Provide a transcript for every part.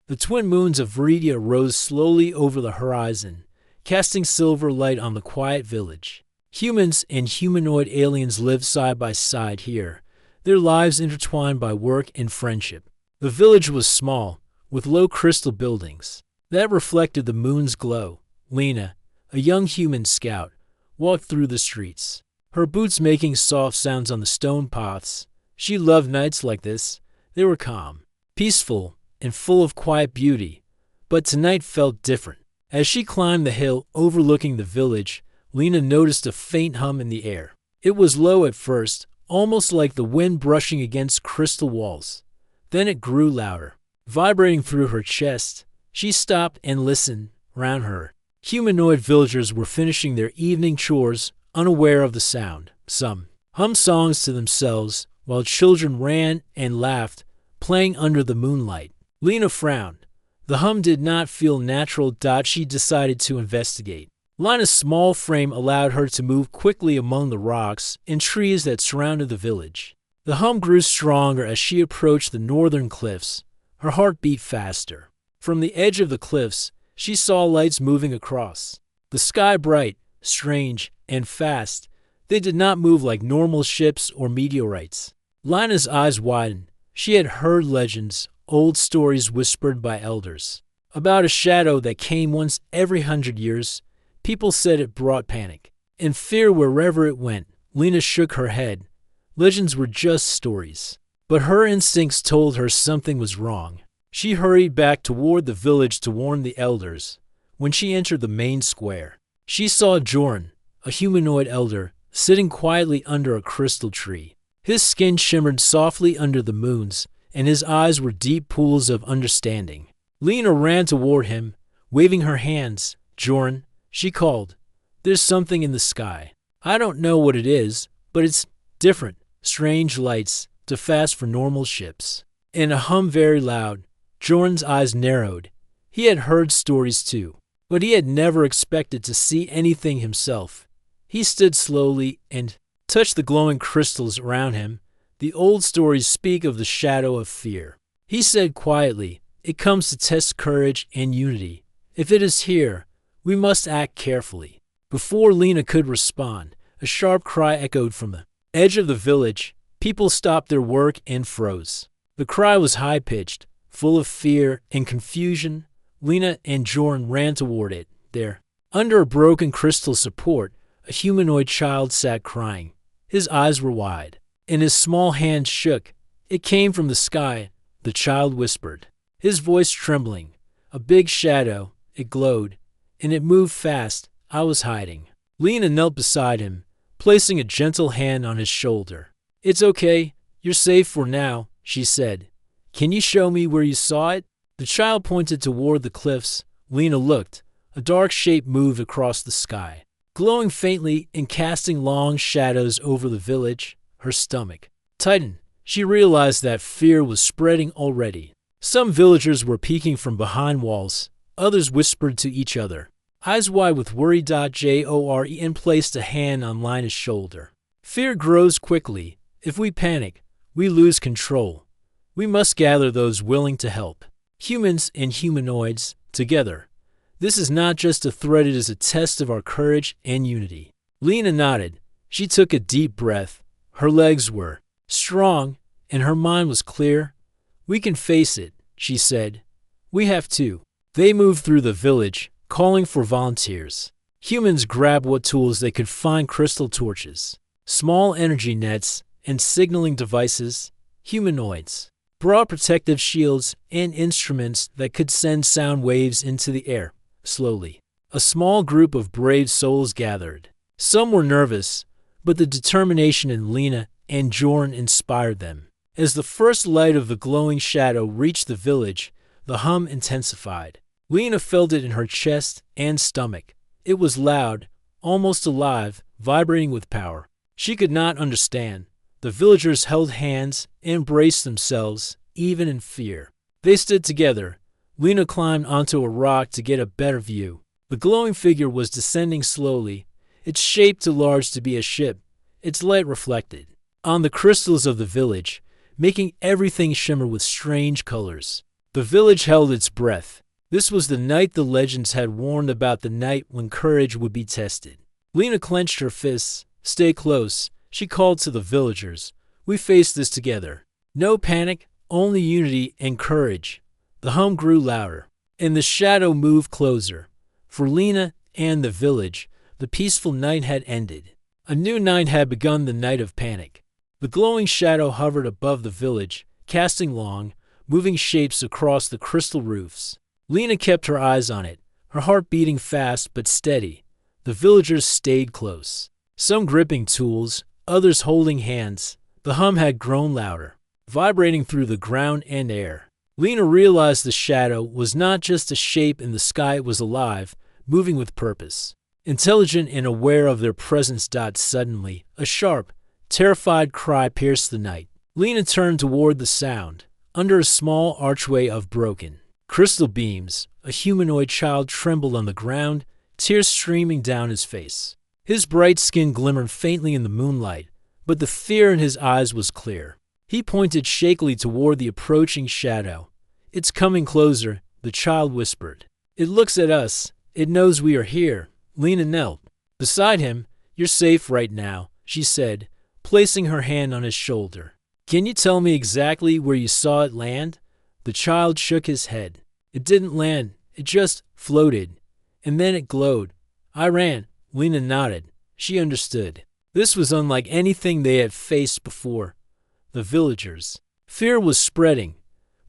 The twin moons of Viridia rose slowly over the horizon, casting silver light on the quiet village. Humans and humanoid aliens lived side by side here, their lives intertwined by work and friendship. The village was small, with low crystal buildings that reflected the moon's glow. Lena, a young human scout, walked through the streets, her boots making soft sounds on the stone paths. She loved nights like this. They were calm, peaceful, and full of quiet beauty. But tonight felt different. As she climbed the hill overlooking the village, Lena noticed a faint hum in the air. It was low at first, almost like the wind brushing against crystal walls. Then it grew louder, vibrating through her chest. She stopped and listened. Around her, humanoid villagers were finishing their evening chores, unaware of the sound. Some hummed songs to themselves, while children ran and laughed, playing under the moonlight. Lena frowned. The hum did not feel natural. She decided to investigate. Lena's small frame allowed her to move quickly among the rocks and trees that surrounded the village. The hum grew stronger as she approached the northern cliffs. Her heart beat faster. From the edge of the cliffs, she saw lights moving across. The sky bright, strange, and fast. They did not move like normal ships or meteorites. Lena's eyes widened. She had heard legends, old stories whispered by elders, about a shadow that came once every 100 years. People said it brought panic and fear wherever it went. Lena shook her head. Legends were just stories. But her instincts told her something was wrong. She hurried back toward the village to warn the elders. When she entered the main square, she saw Joran, a humanoid elder, sitting quietly under a crystal tree. His skin shimmered softly under the moons, and his eyes were deep pools of understanding. Lena ran toward him, waving her hands. "Joran," she called, "there's something in the sky. I don't know what it is, but it's different. Strange lights, too fast for normal ships." And a hum very loud. Joran's eyes narrowed. He had heard stories too, but he had never expected to see anything himself. He stood slowly and touched the glowing crystals around him. The old stories speak of the shadow of fear. He said quietly, "It comes to test courage and unity. If it is here, we must act carefully." Before Lena could respond, a sharp cry echoed from the edge of the village. People stopped their work and froze. The cry was high-pitched, full of fear and confusion. Lena and Joran ran toward it. There, under a broken crystal support, a humanoid child sat crying. His eyes were wide, and his small hand shook. "It came from the sky," the child whispered, his voice trembling. "A big shadow. It glowed, and it moved fast. I was hiding." Lena knelt beside him, placing a gentle hand on his shoulder. "It's okay. You're safe for now," she said. "Can you show me where you saw it?" The child pointed toward the cliffs. Lena looked. A dark shape moved across the sky, glowing faintly and casting long shadows over the village. Her stomach tightened. She realized that fear was spreading already. Some villagers were peeking from behind walls. Others whispered to each other, eyes wide with worry. Joran placed a hand on Lena's shoulder. "Fear grows quickly. If we panic, we lose control. We must gather those willing to help. Humans and humanoids, together. This is not just a threat, it is a test of our courage and unity." Lena nodded. She took a deep breath. Her legs were strong, and her mind was clear. "We can face it," she said. "We have to." They moved through the village, calling for volunteers. Humans grabbed what tools they could find: crystal torches, small energy nets, and signaling devices. Humanoids brought protective shields and instruments that could send sound waves into the air. Slowly, a small group of brave souls gathered. Some were nervous, but the determination in Lena and Joran inspired them. As the first light of the glowing shadow reached the village, the hum intensified. Lena felt it in her chest and stomach. It was loud, almost alive, vibrating with power. She could not understand. The villagers held hands and braced themselves, even in fear. They stood together. Lena climbed onto a rock to get a better view. The glowing figure was descending slowly, its shape too large to be a ship. Its light reflected on the crystals of the village, making everything shimmer with strange colors. The village held its breath. This was the night the legends had warned about, the night when courage would be tested. Lena clenched her fists. Stay close, she called to the villagers. We face this together. No panic, only unity and courage. The hum grew louder, and the shadow moved closer. For Lena and the village, the peaceful night had ended. A new night had begun, the night of panic. The glowing shadow hovered above the village, casting long, moving shapes across the crystal roofs. Lena kept her eyes on it, her heart beating fast but steady. The villagers stayed close, some gripping tools, others holding hands. The hum had grown louder, vibrating through the ground and air. Lena realized the shadow was not just a shape in the sky, it was alive, moving with purpose. Intelligent and aware of their presence. Suddenly, a sharp, terrified cry pierced the night. Lena turned toward the sound. Under a small archway of broken crystal beams, a humanoid child trembled on the ground, tears streaming down his face. His bright skin glimmered faintly in the moonlight, but the fear in his eyes was clear. He pointed shakily toward the approaching shadow. It's coming closer, the child whispered. It looks at us. It knows we are here. Lena knelt beside him. You're safe right now, she said, placing her hand on his shoulder. Can you tell me exactly where you saw it land? The child shook his head. It didn't land. It just floated. And then it glowed. I ran. Lena nodded. She understood. This was unlike anything they had faced before. The villagers. Fear was spreading,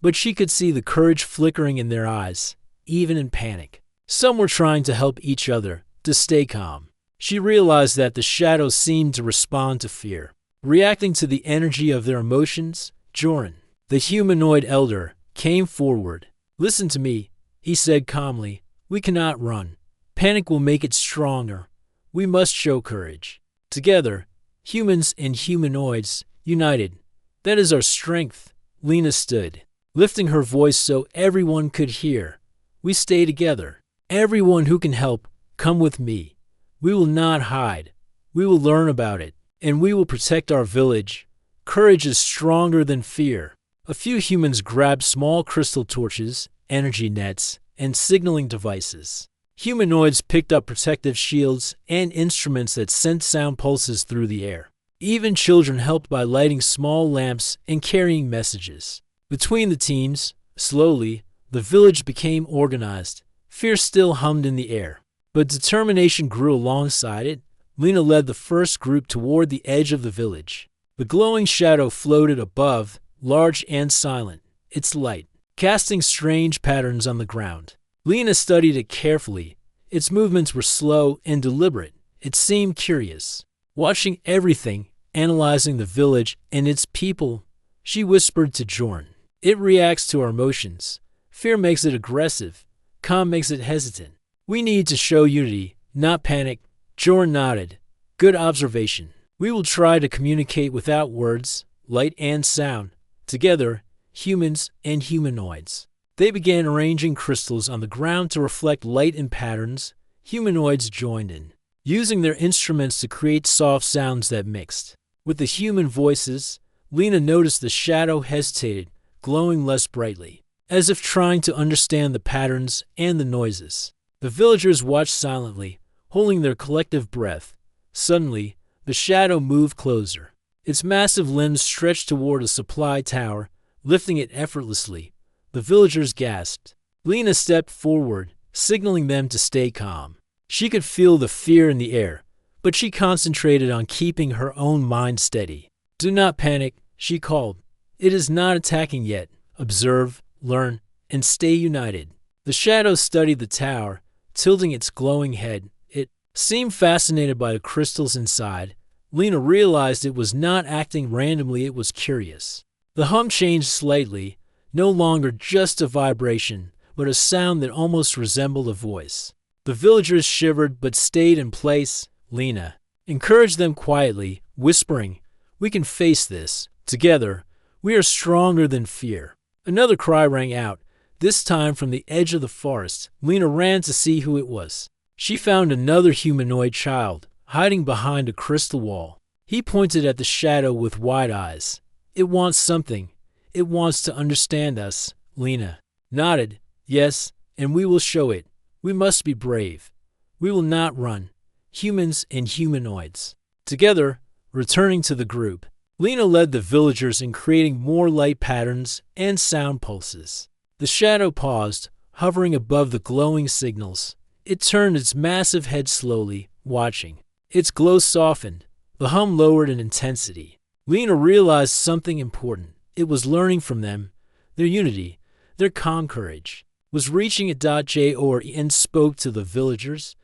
but she could see the courage flickering in their eyes, even in panic. Some were trying to help each other, to stay calm. She realized that the shadows seemed to respond to fear, reacting to the energy of their emotions. Joran, the humanoid elder, came forward. Listen to me, he said calmly. We cannot run. Panic will make it stronger. We must show courage. Together, humans and humanoids, united. That is our strength. Lena stood, lifting her voice so everyone could hear. We stay together. Everyone who can help, come with me. We will not hide. We will learn about it, and we will protect our village. Courage is stronger than fear. A few humans grabbed small crystal torches, energy nets, and signaling devices. Humanoids picked up protective shields and instruments that sent sound pulses through the air. Even children helped by lighting small lamps and carrying messages. Between the teams, slowly, the village became organized. Fear still hummed in the air, but determination grew alongside it. Lena led the first group toward the edge of the village. The glowing shadow floated above, large and silent, its light casting strange patterns on the ground. Lena studied it carefully. Its movements were slow and deliberate. It seemed curious. Watching everything, analyzing the village and its people, she whispered to Joran. It reacts to our emotions. Fear makes it aggressive. Calm makes it hesitant. We need to show unity, not panic. Joran nodded. Good observation. We will try to communicate without words, light and sound. Together, humans and humanoids. They began arranging crystals on the ground to reflect light and patterns. Humanoids joined in, using their instruments to create soft sounds that mixed with the human voices. Lena noticed the shadow hesitated, glowing less brightly, as if trying to understand the patterns and the noises. The villagers watched silently, holding their collective breath. Suddenly, the shadow moved closer. Its massive limbs stretched toward a supply tower, lifting it effortlessly. The villagers gasped. Lena stepped forward, signaling them to stay calm. She could feel the fear in the air, but she concentrated on keeping her own mind steady. Do not panic, she called. It is not attacking yet. Observe, learn, and stay united. The shadow studied the tower, tilting its glowing head. It seemed fascinated by the crystals inside. Lena realized it was not acting randomly, it was curious. The hum changed slightly, no longer just a vibration, but a sound that almost resembled a voice. The villagers shivered but stayed in place. Lena encouraged them quietly, whispering, We can face this. Together, we are stronger than fear. Another cry rang out, this time from the edge of the forest. Lena ran to see who it was. She found another humanoid child, hiding behind a crystal wall. He pointed at the shadow with wide eyes. It wants something. It wants to understand us. Lena nodded. Yes, and we will show it. We must be brave. We will not run. Humans and humanoids. Together, returning to the group, Lena led the villagers in creating more light patterns and sound pulses. The shadow paused, hovering above the glowing signals. It turned its massive head slowly, watching. Its glow softened. The hum lowered in intensity. Lena realized something important. It was learning from them. Their unity, their calm courage, was reaching it. Jor spoke to the villagers.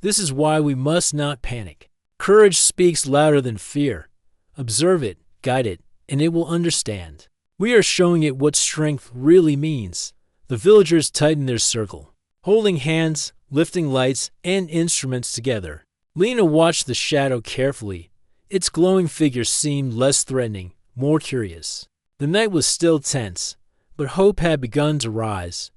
This is why we must not panic. Courage speaks louder than fear. Observe it, guide it, and it will understand. We are showing it what strength really means. The villagers tightened their circle, holding hands, lifting lights and instruments together. Lena watched the shadow carefully. Its glowing figure seemed less threatening, more curious. The night was still tense, but hope had begun to rise.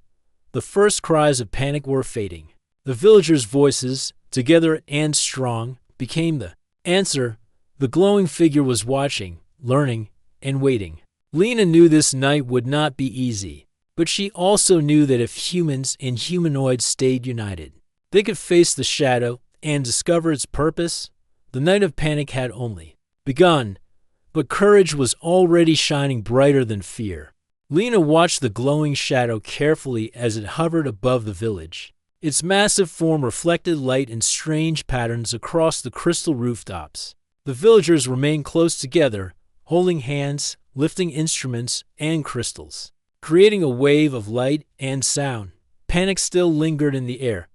The first cries of panic were fading. The villagers' voices, together and strong, became the answer. The glowing figure was watching, learning, and waiting. Lena knew this night would not be easy, but she also knew that if humans and humanoids stayed united, they could face the shadow and discover its purpose. The night of panic had only begun, but courage was already shining brighter than fear. Lena watched the glowing shadow carefully as it hovered above the village. Its massive form reflected light in strange patterns across the crystal rooftops. The villagers remained close together, holding hands, lifting instruments and crystals, creating a wave of light and sound. Panic still lingered in the air,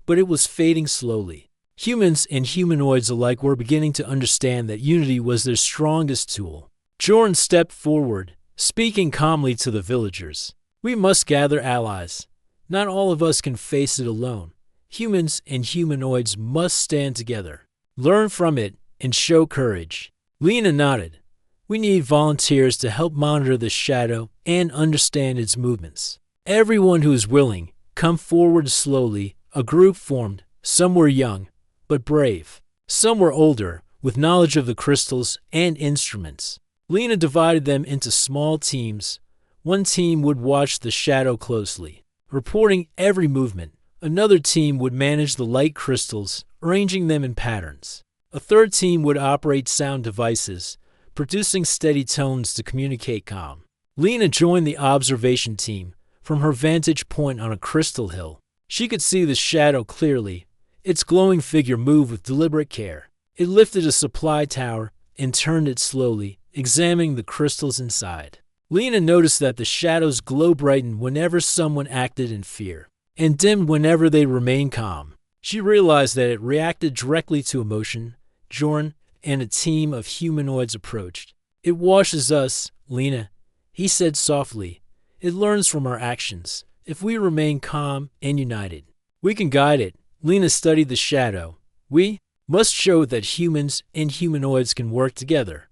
but it was fading slowly. Humans and humanoids alike were beginning to understand that unity was their strongest tool. Jorn stepped forward, speaking calmly to the villagers. We must gather allies. Not all of us can face it alone. Humans and humanoids must stand together, learn from it, and show courage. Lena nodded. We need volunteers to help monitor the shadow and understand its movements. Everyone who is willing, come forward slowly. A group formed. Some were young, but brave. Some were older, with knowledge of the crystals and instruments. Lena divided them into small teams. One team would watch the shadow closely, reporting every movement. Another team would manage the light crystals, arranging them in patterns. A third team would operate sound devices, producing steady tones to communicate calm. Lena joined the observation team. From her vantage point on a crystal hill, she could see the shadow clearly. Its glowing figure moved with deliberate care. It lifted a supply tower and turned it slowly, examining the crystals inside. Lena noticed that the shadow's glow brightened whenever someone acted in fear, and dimmed whenever they remained calm. She realized that it reacted directly to emotion. Jorn and a team of humanoids approached. It washes us, Lena, he said softly. It learns from our actions. If we remain calm and united, we can guide it. Lena studied the shadow. We must show that humans and humanoids can work together.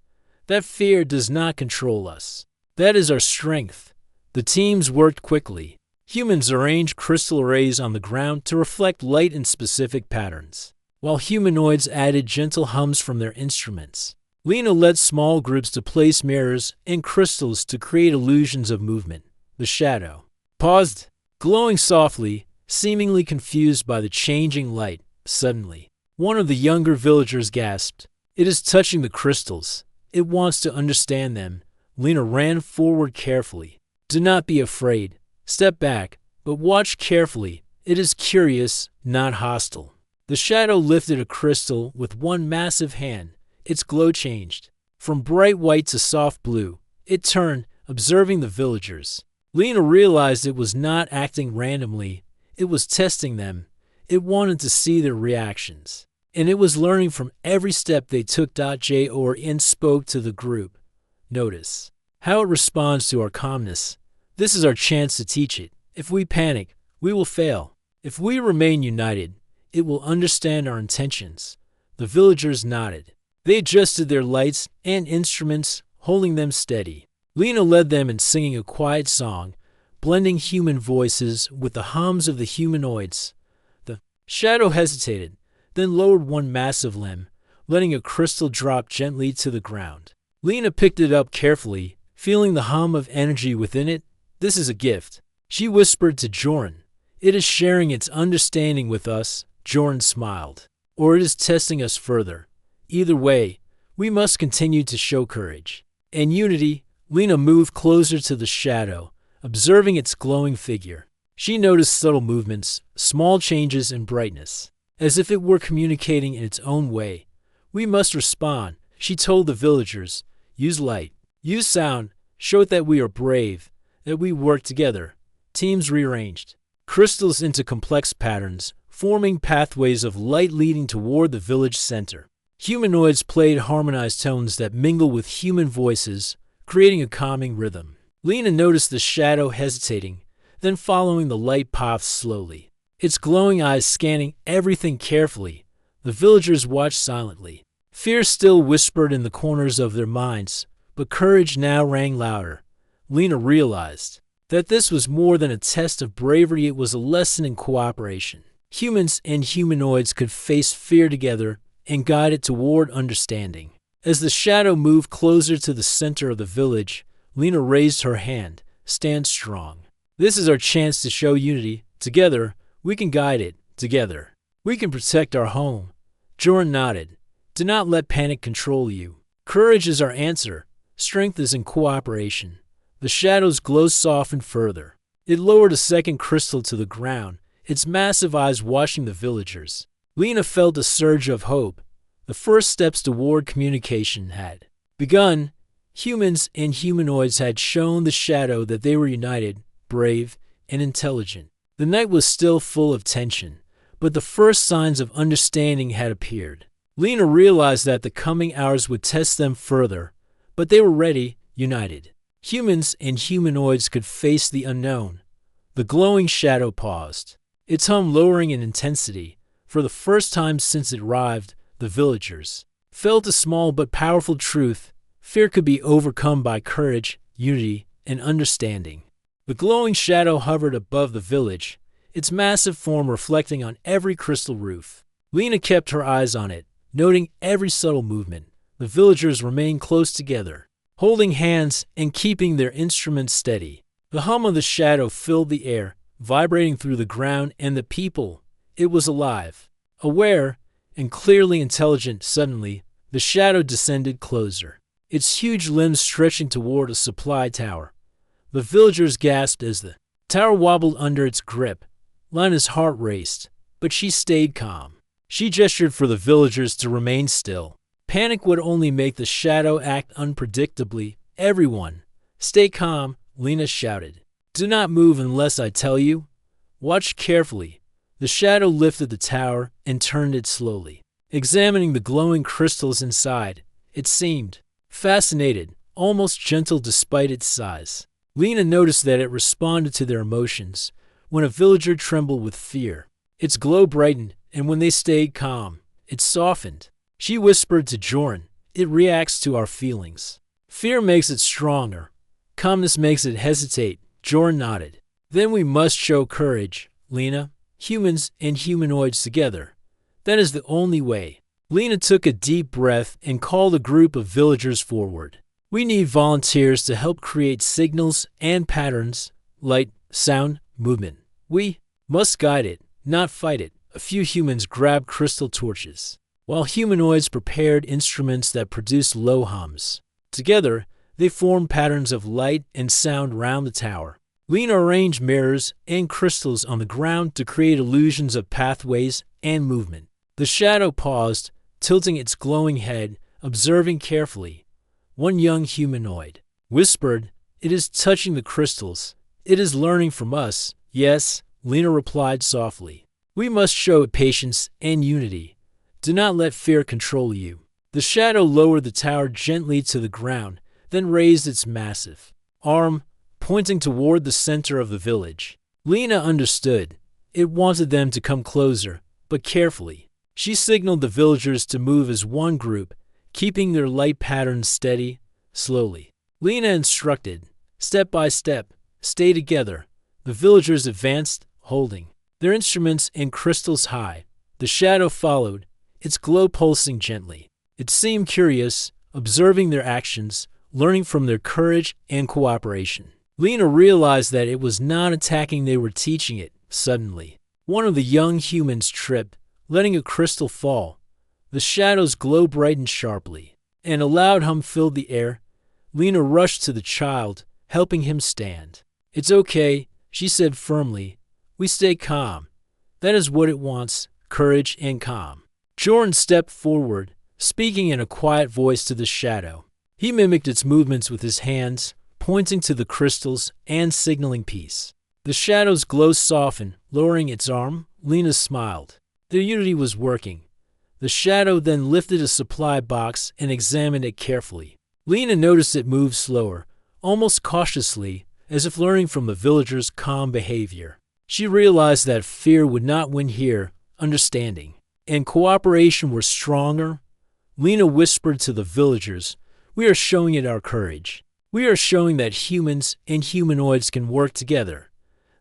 That fear does not control us. That is our strength. The teams worked quickly. Humans arranged crystal arrays on the ground to reflect light in specific patterns, while humanoids added gentle hums from their instruments. Lena led small groups to place mirrors and crystals to create illusions of movement. The shadow paused, glowing softly, seemingly confused by the changing light. Suddenly, one of the younger villagers gasped. It is touching the crystals. It wants to understand them. Lena ran forward carefully. Do not be afraid. Step back, but watch carefully. It is curious, not hostile. The shadow lifted a crystal with one massive hand. Its glow changed. From bright white to soft blue, it turned, observing the villagers. Lena realized it was not acting randomly. It was testing them. It wanted to see their reactions. And it was learning from every step they took. Jor spoke to the group. Notice how it responds to our calmness. This is our chance to teach it. If we panic, we will fail. If we remain united, it will understand our intentions. The villagers nodded. They adjusted their lights and instruments, holding them steady. Lena led them in singing a quiet song, blending human voices with the hums of the humanoids. The shadow hesitated, then lowered one massive limb, letting a crystal drop gently to the ground. Lena picked it up carefully, feeling the hum of energy within it. This is a gift. She whispered to Joran. It is sharing its understanding with us, Joran smiled. Or it is testing us further. Either way, we must continue to show courage. In unity, Lena moved closer to the shadow, observing its glowing figure. She noticed subtle movements, small changes in brightness, as if it were communicating in its own way. We must respond, she told the villagers. Use light, use sound, show it that we are brave, that we work together. Teams rearranged crystals into complex patterns, forming pathways of light leading toward the village center. Humanoids played harmonized tones that mingle with human voices, creating a calming rhythm. Lena noticed the shadow hesitating, then following the light path slowly, its glowing eyes scanning everything carefully. The villagers watched silently. Fear still whispered in the corners of their minds, but courage now rang louder. Lena realized that this was more than a test of bravery, it was a lesson in cooperation. Humans and humanoids could face fear together and guide it toward understanding. As the shadow moved closer to the center of the village, Lena raised her hand. Stand strong. This is our chance to show unity. Together, we can guide it. Together, we can protect our home. Joran nodded. Do not let panic control you. Courage is our answer. Strength is in cooperation. The shadow's glow softened further. It lowered a second crystal to the ground, its massive eyes watching the villagers. Lena felt a surge of hope. The first steps toward communication had begun. Humans and humanoids had shown the shadow that they were united, brave, and intelligent. The night was still full of tension, but the first signs of understanding had appeared. Lena realized that the coming hours would test them further, but they were ready, united. Humans and humanoids could face the unknown. The glowing shadow paused, its hum lowering in intensity. For the first time since it arrived, the villagers felt a small but powerful truth. Fear could be overcome by courage, unity, and understanding. The glowing shadow hovered above the village, its massive form reflecting on every crystal roof. Lena kept her eyes on it, noting every subtle movement. The villagers remained close together, holding hands and keeping their instruments steady. The hum of the shadow filled the air, vibrating through the ground and the people. It was alive, aware, and clearly intelligent. Suddenly, the shadow descended closer, its huge limbs stretching toward a supply tower. The villagers gasped as the tower wobbled under its grip. Lena's heart raced, but she stayed calm. She gestured for the villagers to remain still. Panic would only make the shadow act unpredictably. Everyone, stay calm, Lena shouted. Do not move unless I tell you. Watch carefully. The shadow lifted the tower and turned it slowly, examining the glowing crystals inside. It seemed fascinated, almost gentle despite its size. Lena noticed that it responded to their emotions. When a villager trembled with fear, its glow brightened, and when they stayed calm, it softened. She whispered to Joran, it reacts to our feelings. Fear makes it stronger. Calmness makes it hesitate. Joran nodded. Then we must show courage, Lena. Humans and humanoids together. That is the only way. Lena took a deep breath and called a group of villagers forward. We need volunteers to help create signals and patterns, light, sound, movement. We must guide it, not fight it. A few humans grabbed crystal torches, while humanoids prepared instruments that produced low hums. Together, they formed patterns of light and sound round the tower. Lena arranged mirrors and crystals on the ground to create illusions of pathways and movement. The shadow paused, tilting its glowing head, observing carefully. One young humanoid whispered, it is touching the crystals. It is learning from us. Yes, Lena replied softly. We must show it patience and unity. Do not let fear control you. The shadow lowered the tower gently to the ground, then raised its massive arm, pointing toward the center of the village. Lena understood. It wanted them to come closer, but carefully. She signaled the villagers to move as one group, keeping their light patterns steady, slowly. Lena instructed, step by step, stay together. The villagers advanced, holding their instruments and crystals high. The shadow followed, its glow pulsing gently. It seemed curious, observing their actions, learning from their courage and cooperation. Lena realized that it was not attacking, they were teaching it. Suddenly, one of the young humans tripped, letting a crystal fall. The shadow's glow brightened sharply, and a loud hum filled the air. Lena rushed to the child, helping him stand. "It's okay," she said firmly. "We stay calm. That is what it wants, courage and calm." Jordan stepped forward, speaking in a quiet voice to the shadow. He mimicked its movements with his hands, pointing to the crystals and signaling peace. The shadow's glow softened, lowering its arm. Lena smiled. The unity was working. The shadow then lifted a supply box and examined it carefully. Lena noticed it moved slower, almost cautiously, as if learning from the villagers' calm behavior. She realized that fear would not win here, understanding and cooperation were stronger. Lena whispered to the villagers, "We are showing it our courage. We are showing that humans and humanoids can work together.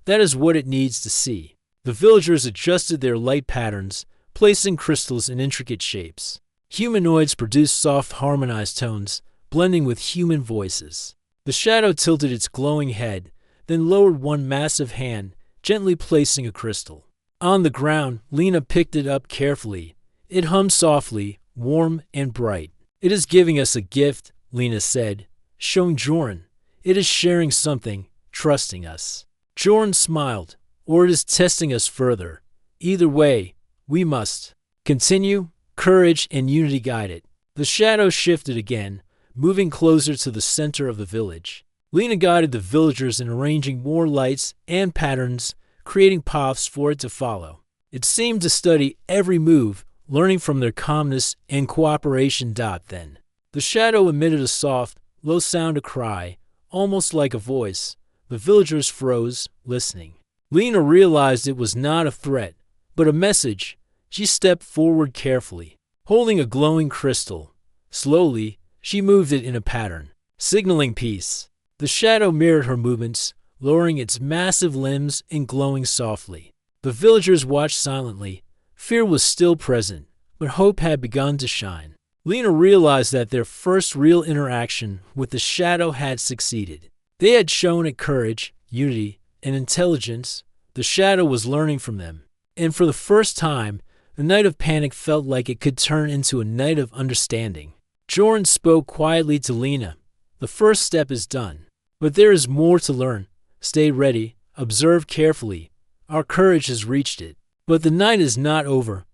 That is what it needs to see." The villagers adjusted their light patterns, placing crystals in intricate shapes. Humanoids produced soft, harmonized tones, blending with human voices. The shadow tilted its glowing head, then lowered one massive hand, gently placing a crystal. On the ground, Lena picked it up carefully. It hummed softly, warm and bright. "It is giving us a gift," Lena said, showing Joran. "It is sharing something, trusting us." Joran smiled. "Or it is testing us further. Either way, we must continue." Courage and unity guided. The shadow shifted again, moving closer to the center of the village. Lena guided the villagers in arranging more lights and patterns, creating paths for it to follow. It seemed to study every move, learning from their calmness and cooperation. Then, the shadow emitted a soft, low sound, a cry, almost like a voice. The villagers froze, listening. Lena realized it was not a threat, but a message. She stepped forward carefully, holding a glowing crystal. Slowly, she moved it in a pattern, signaling peace. The shadow mirrored her movements, lowering its massive limbs and glowing softly. The villagers watched silently. Fear was still present, but hope had begun to shine. Lena realized that their first real interaction with the shadow had succeeded. They had shown it courage, unity, and intelligence. The shadow was learning from them. And for the first time, the night of panic felt like it could turn into a night of understanding. Joran spoke quietly to Lena. "The first step is done. But there is more to learn. Stay ready. Observe carefully. Our courage has reached it. But the night is not over."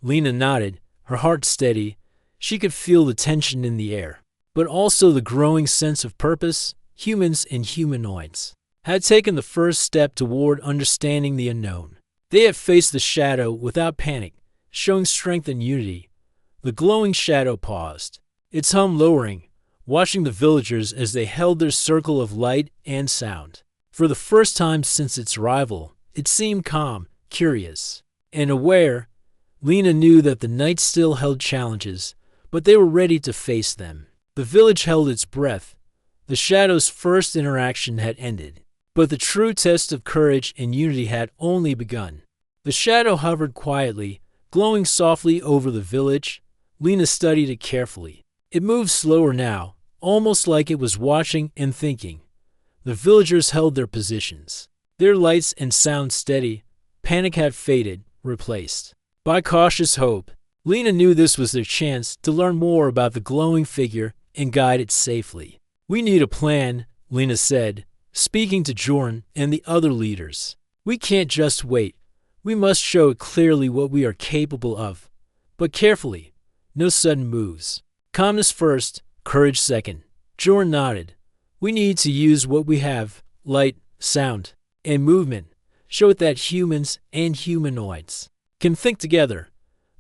Lena nodded, her heart steady. She could feel the tension in the air, but also the growing sense of purpose. Humans and humanoids had taken the first step toward understanding the unknown. They had faced the shadow without panic, showing strength and unity. The glowing shadow paused, its hum lowering, watching the villagers as they held their circle of light and sound. For the first time since its arrival, it seemed calm, curious, and aware. Lena knew that the night still held challenges, but they were ready to face them. The village held its breath. The shadow's first interaction had ended, but the true test of courage and unity had only begun. The shadow hovered quietly, glowing softly over the village. Lena studied it carefully. It moved slower now, almost like it was watching and thinking. The villagers held their positions, their lights and sound steady. Panic had faded, replaced by cautious hope. Lena knew this was their chance to learn more about the glowing figure and guide it safely. "We need a plan," Lena said, speaking to Joran and the other leaders. "We can't just wait. We must show it clearly what we are capable of. But carefully, no sudden moves. Calmness first, courage second." Joran nodded. "We need to use what we have, light, sound, and movement. Show it that humans and humanoids can think together.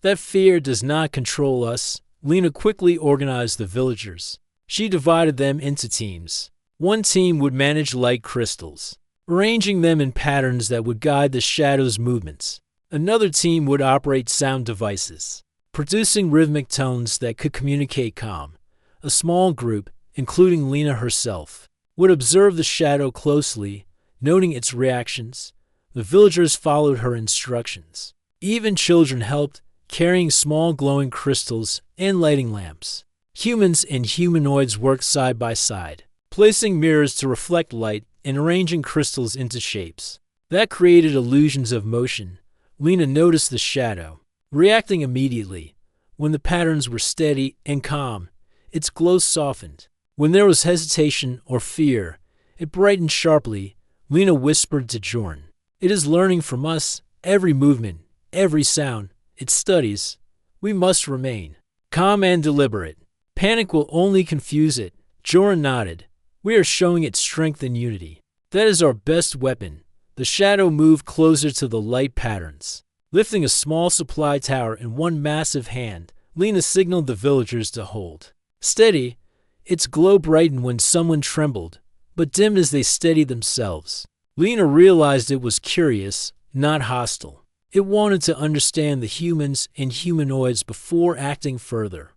That fear does not control us." Lena quickly organized the villagers. She divided them into teams. One team would manage light crystals, arranging them in patterns that would guide the shadow's movements. Another team would operate sound devices, producing rhythmic tones that could communicate calm. A small group, including Lena herself, would observe the shadow closely, noting its reactions. The villagers followed her instructions. Even children helped, carrying small glowing crystals and lighting lamps. Humans and humanoids worked side by side, placing mirrors to reflect light and arranging crystals into shapes. That created illusions of motion. Lena noticed the shadow, reacting immediately. When the patterns were steady and calm, its glow softened. When there was hesitation or fear, it brightened sharply. Lena whispered to Jorn, "It is learning from us, every movement, every sound. It studies. We must remain calm and deliberate. Panic will only confuse it." Jorn nodded. "We are showing it strength and unity. That is our best weapon." The shadow moved closer to the light patterns. Lifting a small supply tower in one massive hand, Lena signaled the villagers to hold steady. Its glow brightened when someone trembled, but dimmed as they steadied themselves. Lena realized it was curious, not hostile. It wanted to understand the humans and humanoids before acting further.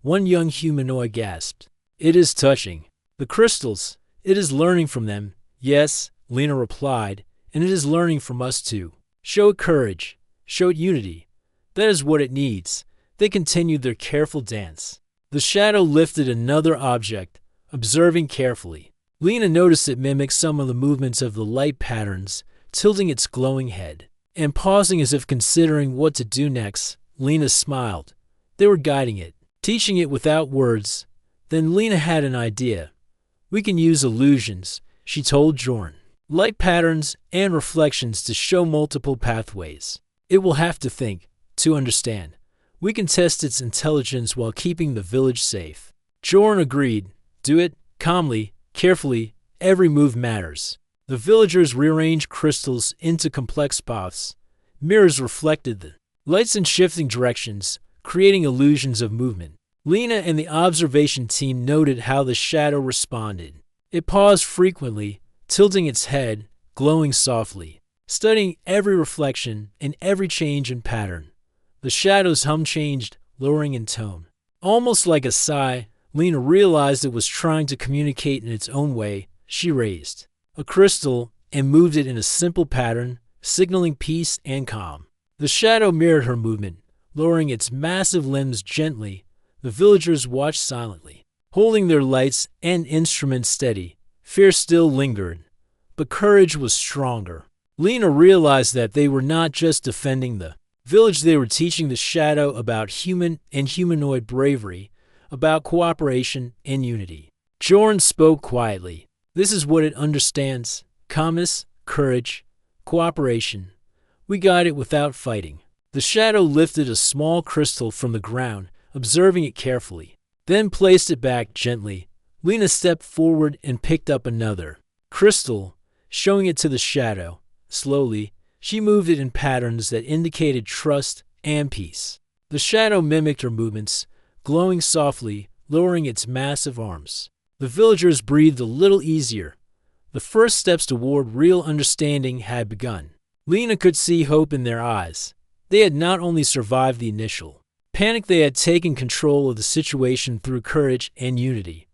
One young humanoid gasped, "It is touching. The crystals, it is learning from them." "Yes," Lena replied, "and it is learning from us too. Show it courage. Show it unity. That is what it needs." They continued their careful dance. The shadow lifted another object, observing carefully. Lena noticed it mimicked some of the movements of the light patterns, tilting its glowing head and pausing as if considering what to do next. Lena smiled. They were guiding it, teaching it without words. Then Lena had an idea. "We can use illusions," she told Jorn. "Light patterns and reflections to show multiple pathways. It will have to think, to understand. We can test its intelligence while keeping the village safe." Jorn agreed. "Do it, calmly, carefully, every move matters." The villagers rearranged crystals into complex paths. Mirrors reflected the lights in shifting directions, creating illusions of movement. Lena and the observation team noted how the shadow responded. It paused frequently, tilting its head, glowing softly, studying every reflection and every change in pattern. The shadow's hum changed, lowering in tone. Almost like a sigh, Lena realized it was trying to communicate in its own way. She raised a crystal and moved it in a simple pattern, signaling peace and calm. The shadow mirrored her movement, lowering its massive limbs gently. The villagers watched silently, holding their lights and instruments steady. Fear still lingered, but courage was stronger. Lena realized that they were not just defending the village, they were teaching the shadow about human and humanoid bravery, about cooperation and unity. Jorn spoke quietly. "This is what it understands: calmness, courage, cooperation. We guide it without fighting." The shadow lifted a small crystal from the ground, observing it carefully, then placed it back gently. Lena stepped forward and picked up another crystal, showing it to the shadow. Slowly, she moved it in patterns that indicated trust and peace. The shadow mimicked her movements, glowing softly, lowering its massive arms. The villagers breathed a little easier. The first steps toward real understanding had begun. Lena could see hope in their eyes. They had not only survived the initial panic, they had taken control of the situation through courage and unity.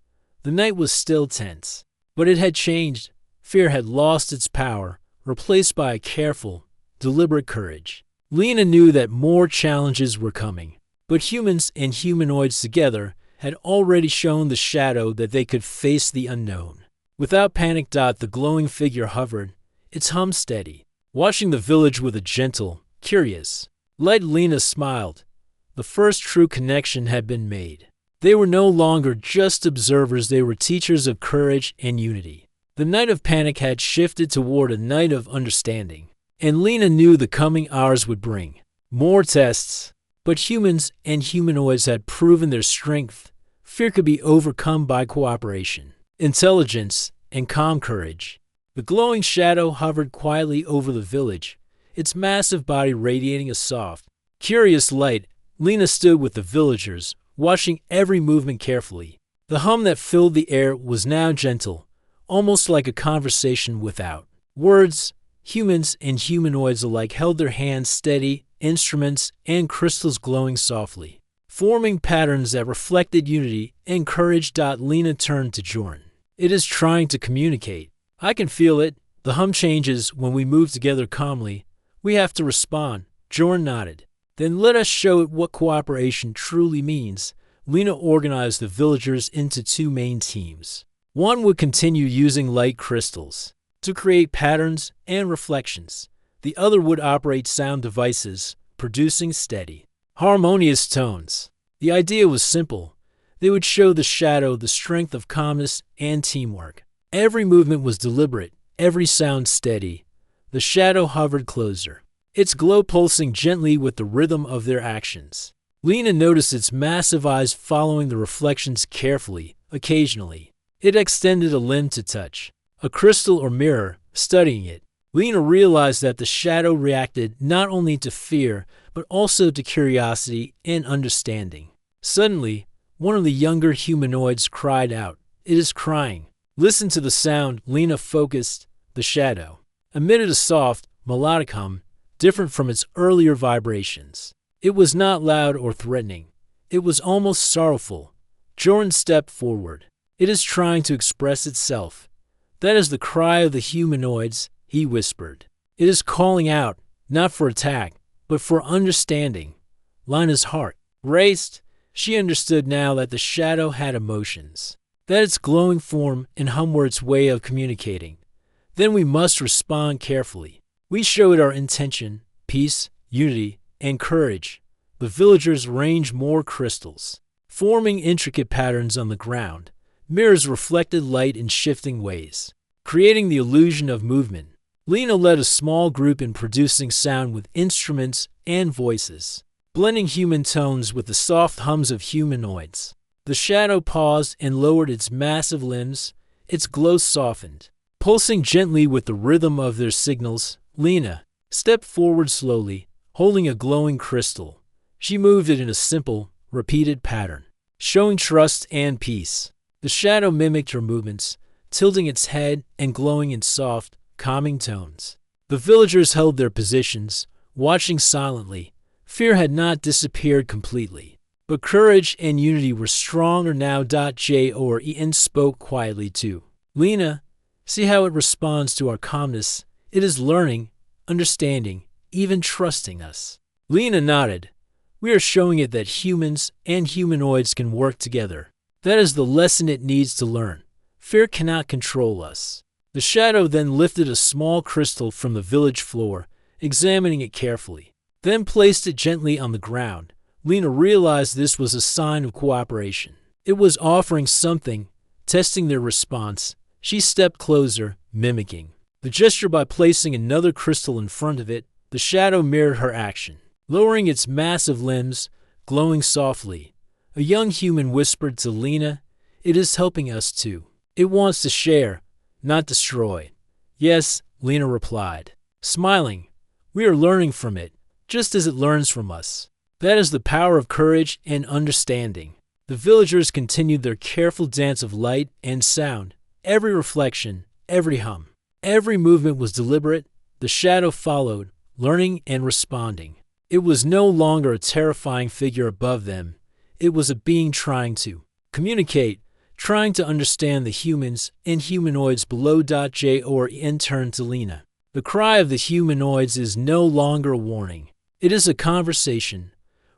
The night was still tense, but it had changed. Fear had lost its power, replaced by a careful, deliberate courage. Lena knew that more challenges were coming, but humans and humanoids together had already shown the shadow that they could face the unknown. Without panic, the glowing figure hovered, its hum steady, watching the village with a gentle, curious light. Lena smiled. The first true connection had been made. They were no longer just observers, they were teachers of courage and unity. The night of panic had shifted toward a night of understanding, and Lena knew the coming hours would bring more tests. But humans and humanoids had proven their strength. Fear could be overcome by cooperation, intelligence, and calm courage. The glowing shadow hovered quietly over the village, its massive body radiating a soft, curious light. Lena stood with the villagers, watching every movement carefully. The hum that filled the air was now gentle, almost like a conversation without words. Humans and humanoids alike held their hands steady, instruments and crystals glowing softly, forming patterns that reflected unity and courage. Lena turned to Jorn. "It is trying to communicate. I can feel it. The hum changes when we move together calmly. We have to respond." Jorn nodded. "Then let us show it what cooperation truly means." Lena organized the villagers into two main teams. One would continue using light crystals to create patterns and reflections. The other would operate sound devices, producing steady, harmonious tones. The idea was simple. They would show the shadow the strength of calmness and teamwork. Every movement was deliberate, every sound steady. The shadow hovered closer, its glow pulsing gently with the rhythm of their actions. Lena noticed its massive eyes following the reflections carefully. Occasionally, it extended a limb to touch a crystal or mirror, studying it. Lena realized that the shadow reacted not only to fear, but also to curiosity and understanding. Suddenly, one of the younger humanoids cried out, "It is crying." Listen to the sound. Lena focused. The shadow emitted a soft, melodic hum, different from its earlier vibrations. It was not loud or threatening. It was almost sorrowful. Jordan stepped forward. "It is trying to express itself." "That is the cry of the humanoids," he whispered. "It is calling out, not for attack, but for understanding." Lena's heart raced. She understood now that the shadow had emotions, that its glowing form and hum were its way of communicating. Then we must respond carefully. We show it our intention, peace, unity, and courage. The villagers arranged more crystals, forming intricate patterns on the ground. Mirrors reflected light in shifting ways, creating the illusion of movement. Lena led a small group in producing sound with instruments and voices, blending human tones with the soft hums of humanoids. The shadow paused and lowered its massive limbs. Its glow softened, pulsing gently with the rhythm of their signals. Lena stepped forward slowly, holding a glowing crystal. She moved it in a simple, repeated pattern, showing trust and peace. The shadow mimicked her movements, tilting its head and glowing in soft, calming tones. The villagers held their positions, watching silently. Fear had not disappeared completely, but courage and unity were stronger now. Jordan spoke quietly too. "Lena, see how it responds to our calmness. It is learning, understanding, even trusting us." Lena nodded. "We are showing it that humans and humanoids can work together. That is the lesson it needs to learn. Fear cannot control us." The shadow then lifted a small crystal from the village floor, examining it carefully, then placed it gently on the ground. Lena realized this was a sign of cooperation. It was offering something, testing their response. She stepped closer, mimicking the gesture by placing another crystal in front of it. The shadow mirrored her action, lowering its massive limbs, glowing softly. A young human whispered to Lena, "It is helping us too. It wants to share, not destroy." "Yes," Lena replied, smiling. "We are learning from it, just as it learns from us." That is the power of courage and understanding. The villagers continued their careful dance of light and sound. Every reflection, every hum, every movement was deliberate. The shadow followed, learning and responding. It was no longer a terrifying figure above them. It was a being trying to communicate, trying to understand the humans and humanoids below. Jordan turned to Lena. "The cry of the humanoids is no longer a warning. It is a conversation.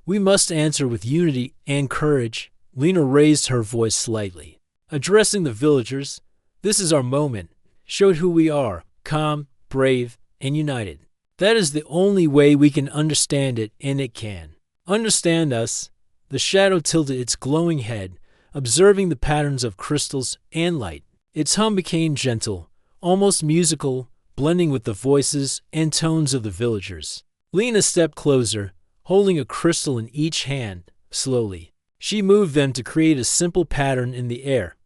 We must answer with unity and courage." Lena raised her voice slightly, addressing the villagers. "This is our moment. Showed who we are, calm, brave, and united. That is the only way we can understand it, and it can understand us." The shadow tilted its glowing head, observing the patterns of crystals and light. Its hum became gentle, almost musical, blending with the voices and tones of the villagers. Lena stepped closer, holding a crystal in each hand. Slowly, she moved them to create a simple pattern in the air.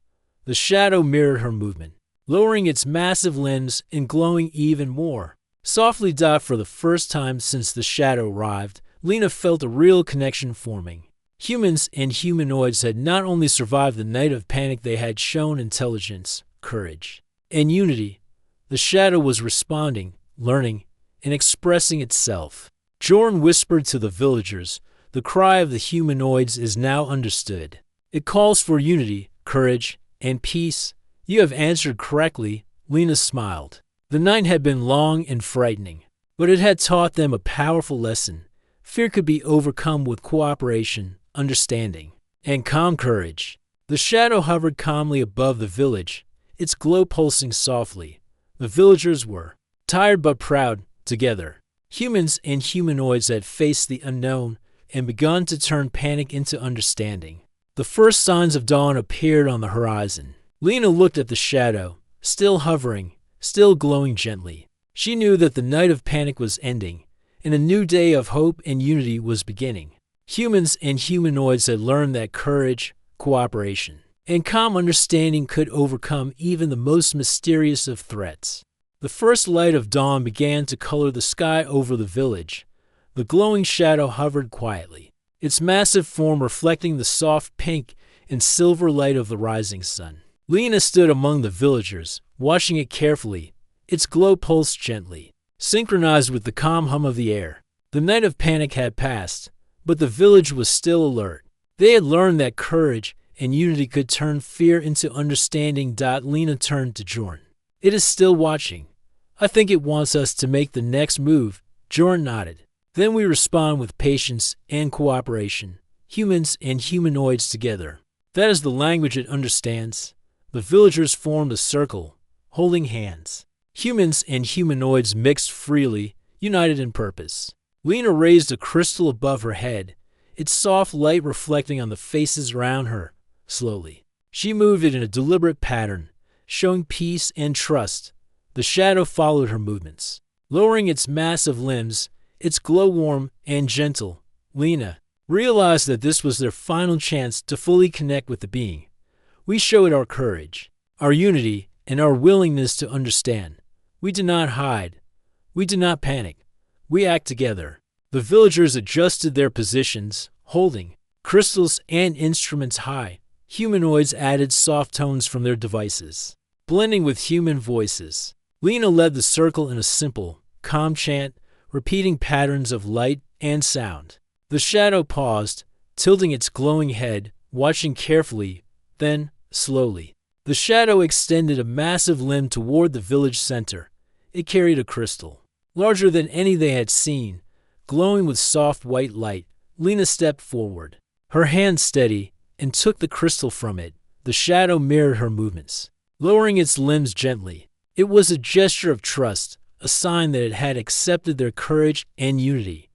The shadow mirrored her movement, lowering its massive limbs and glowing even more. Softly. For the first time since the shadow arrived, Lena felt a real connection forming. Humans and humanoids had not only survived the night of panic, they had shown intelligence, courage, and unity. The shadow was responding, learning, and expressing itself. Jordan whispered to the villagers, "The cry of the humanoids is now understood. It calls for unity, courage, and peace." "You have answered correctly," Lena smiled. The night had been long and frightening, but it had taught them a powerful lesson. Fear could be overcome with cooperation, understanding, and calm courage. The shadow hovered calmly above the village, its glow pulsing softly. The villagers were tired but proud, together. Humans and humanoids had faced the unknown and begun to turn panic into understanding. The first signs of dawn appeared on the horizon. Lena looked at the shadow, still hovering, still glowing gently. She knew that the night of panic was ending, and a new day of hope and unity was beginning. Humans and humanoids had learned that courage, cooperation, and calm understanding could overcome even the most mysterious of threats. The first light of dawn began to color the sky over the village. The glowing shadow hovered quietly, its massive form reflecting the soft pink and silver light of the rising sun. Lena stood among the villagers, watching it carefully. Its glow pulsed gently, synchronized with the calm hum of the air. The night of panic had passed, but the village was still alert. They had learned that courage and unity could turn fear into understanding. Lena turned to Jordan. It is still watching. I think it wants us to make the next move. Jordan nodded. Then we respond with patience and cooperation, humans and humanoids together. That is the language it understands. The villagers formed a circle, holding hands. Humans and humanoids mixed freely, united in purpose. Lena raised a crystal above her head, its soft light reflecting on the faces around her. Slowly, she moved it in a deliberate pattern, showing peace and trust. The shadow followed her movements, lowering its massive limbs, its glow warm and gentle. Lena realized that this was their final chance to fully connect with the being. We showed our courage, our unity, and our willingness to understand. We did not hide. We did not panic. We act together. The villagers adjusted their positions, holding crystals and instruments high. Humanoids added soft tones from their devices, blending with human voices. Lena led the circle in a simple, calm chant, repeating patterns of light and sound. The shadow paused, tilting its glowing head, watching carefully. Then, slowly, the shadow extended a massive limb toward the village center. It carried a crystal, larger than any they had seen, glowing with soft white light. Lena stepped forward, her hand steady, and took the crystal from it. The shadow mirrored her movements, lowering its limbs gently. It was a gesture of trust, a sign that it had accepted their courage and unity.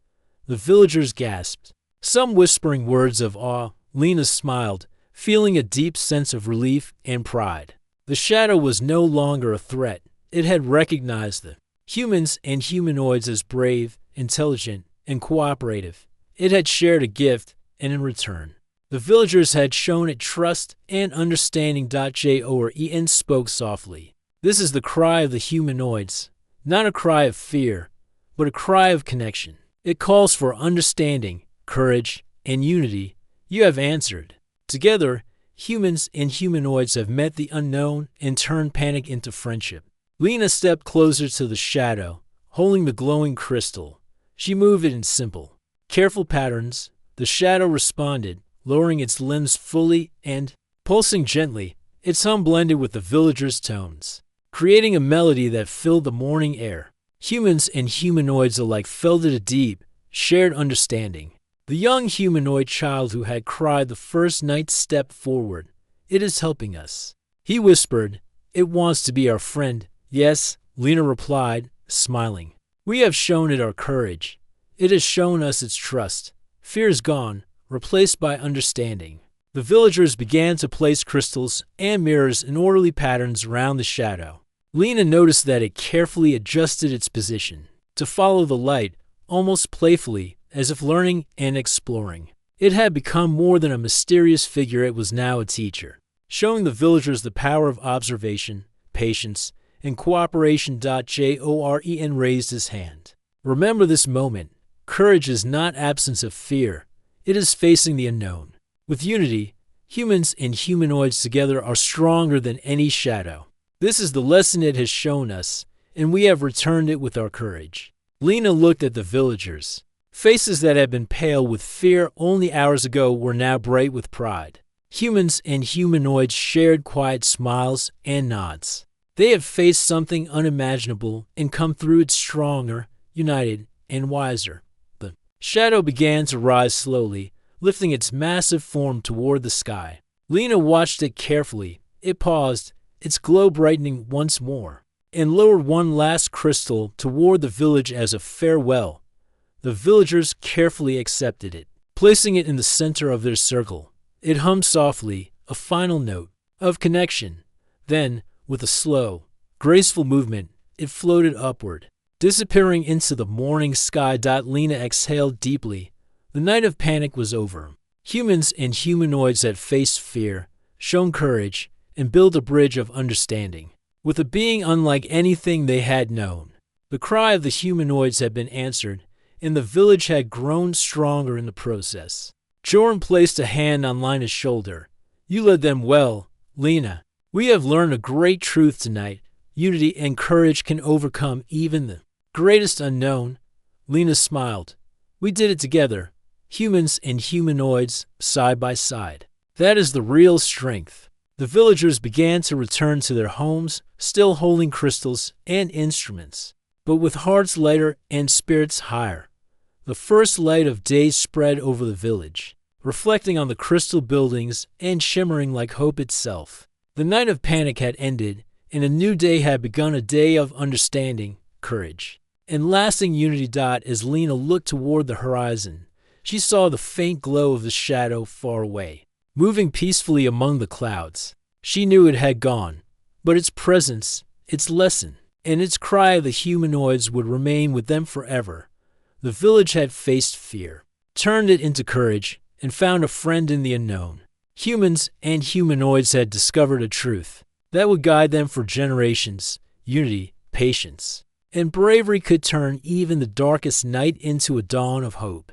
The villagers gasped, some whispering words of awe. Lena smiled, feeling a deep sense of relief and pride. The shadow was no longer a threat. It had recognized the humans and humanoids as brave, intelligent, and cooperative. It had shared a gift, and in return, the villagers had shown it trust and understanding. Jordan spoke softly. This is the cry of the humanoids, not a cry of fear, but a cry of connection. It calls for understanding, courage, and unity. You have answered. Together, humans and humanoids have met the unknown and turned panic into friendship. Lena stepped closer to the shadow, holding the glowing crystal. She moved it in simple, careful patterns. The shadow responded, lowering its limbs fully and pulsing gently. Its hum blended with the villagers' tones, creating a melody that filled the morning air. Humans and humanoids alike felt it a deep, shared understanding. The young humanoid child who had cried the first night stepped forward. It is helping us, he whispered. It wants to be our friend. Yes, Lena replied, smiling. We have shown it our courage. It has shown us its trust. Fear is gone, replaced by understanding. The villagers began to place crystals and mirrors in orderly patterns around the shadow. Lena noticed that it carefully adjusted its position to follow the light, almost playfully, as if learning and exploring. It had become more than a mysterious figure. It was now a teacher, showing the villagers the power of observation, patience, and cooperation. Jordan raised his hand. Remember this moment. Courage is not absence of fear. It is facing the unknown. With unity, humans and humanoids together are stronger than any shadow. This is the lesson it has shown us, and we have returned it with our courage. Lena looked at the villagers. Faces that had been pale with fear only hours ago were now bright with pride. Humans and humanoids shared quiet smiles and nods. They have faced something unimaginable and come through it stronger, united, and wiser. The shadow began to rise slowly, lifting its massive form toward the sky. Lena watched it carefully. It paused, its glow brightening once more, and lowered one last crystal toward the village as a farewell. The villagers carefully accepted it, placing it in the center of their circle. It hummed softly, a final note of connection. Then, with a slow, graceful movement, it floated upward, disappearing into the morning sky. Lena exhaled deeply. The night of panic was over. Humans and humanoids had faced fear, shown courage, and built a bridge of understanding with a being unlike anything they had known. The cry of the humanoids had been answered, and the village had grown stronger in the process. Jorn placed a hand on Lena's shoulder. You led them well, Lena. We have learned a great truth tonight. Unity and courage can overcome even the greatest unknown. Lena smiled. We did it together, humans and humanoids, side by side. That is the real strength. The villagers began to return to their homes, still holding crystals and instruments, but with hearts lighter and spirits higher. The first light of day spread over the village, reflecting on the crystal buildings and shimmering like hope itself. The night of panic had ended, and a new day had begun, a day of understanding, courage, and lasting unity. As Lena looked toward the horizon, she saw the faint glow of the shadow far away, moving peacefully among the clouds. She knew it had gone, but its presence, its lesson, and its cry of the humanoids would remain with them forever. The village had faced fear, turned it into courage, and found a friend in the unknown. Humans and humanoids had discovered a truth that would guide them for generations. Unity, patience, and bravery could turn even the darkest night into a dawn of hope.